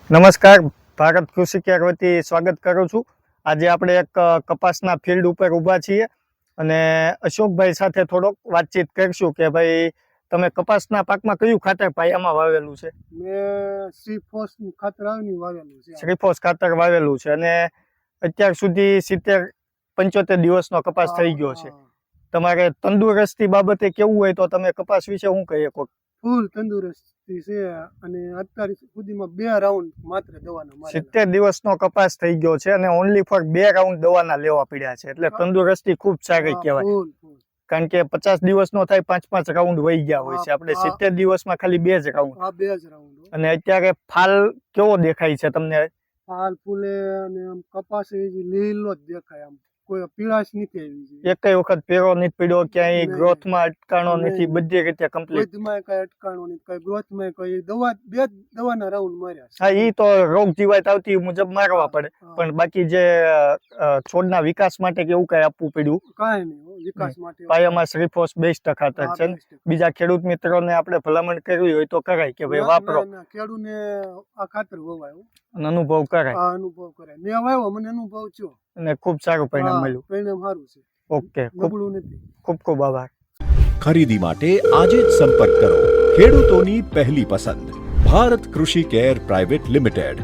નમસ્કાર, ભારત કૃષિ કેર વતી સ્વાગત કરું છું। આજે આપણે એક કપાસના ફિલ્ડ ઉપર ઊભા છીએ અને અશોકભાઈ સાથે થોડોક વાતચીત કરશું કે ભાઈ તમે કપાસના પાકમાં કયું ખાતર પાયામાં વાવેલું છે? મેં શ્રીફોસ ખાતર આવીને વાવેલું છે। શ્રીફોસ ખાતર વાવેલું છે અને અત્યાર સુધી 70-75 દિવસનો કપાસ થઈ ગયો છે। તમારે તંદુરસ્તી બાબતે કેવું હોય તો તમે કપાસ વિશે શું કહી શકો? ફૂલ તંદુરસ્તી છે અને અત્યાર સુધીમાં 2 રાઉન્ડ માત્ર દવાના મારેલા। 70 દિવસનો કપાસ થઈ ગયો છે અને ઓનલી ફોર 2 રાઉન્ડ દવાના લેવા પડ્યા છે, એટલે તંદુરસ્તી ખૂબ સારી કહેવાય। કારણ કે 50 દિવસનો થાય 5-5 રાઉન્ડ વહી ગયા હોય છે, આપણે 70 દિવસમાં ખાલી 2 જ રાઉન્ડ। અને અત્યારે ફાલ કેવો દેખાય છે તમને? ફાલ ફૂલે અને આમ કપાસ લીલો જ દેખાય, આમ કોઈ પીળાશ નથી આવી છે। એકય વખત પેરો નથી પડ્યો, ક્યાંય ગ્રોથમાં અટકાણો નથી, બધી રીતે કમ્પ્લીટ? ગ્રોથમાં કઈ અટકાણો નથી, કઈ ગ્રોથમાં કઈ દવા 2 દવાના રાઉન્ડ માર્યા છે। હા, ઈ તો રોગ જીવાત આવતી મુજબ મારવા પડે, પણ બાકી જે છોડના વિકાસ માટે કે એવું કઈ આપવું પડ્યું? કાંઈ નહીં, વિકાસ માટે પાયામાં શ્રીફોસ બેસ્ટ ખાતર છે ને? બીજા ખેડૂત મિત્રોને આપણે ભલામણ કરવી હોય તો કરાય કે ભાઈ વાપરો? ખેડૂતને આ ખાતર વવાય અને અનુભવ કરાય? અનુભવ કરાય, મેં વાવ્યો, મને અનુભવ થયો અને ખૂબ સારું પરિણામ મળ્યું। પરિણામ સારું છે। ઓકે, નબળું નથી। ખૂબ ખૂબ આભાર। ખરીદી માટે આજે જ સંપર્ક કરો ખેડૂતોની પહેલી પસંદ ભારત કૃષિ કેર પ્રાઇવેટ લિમિટેડ।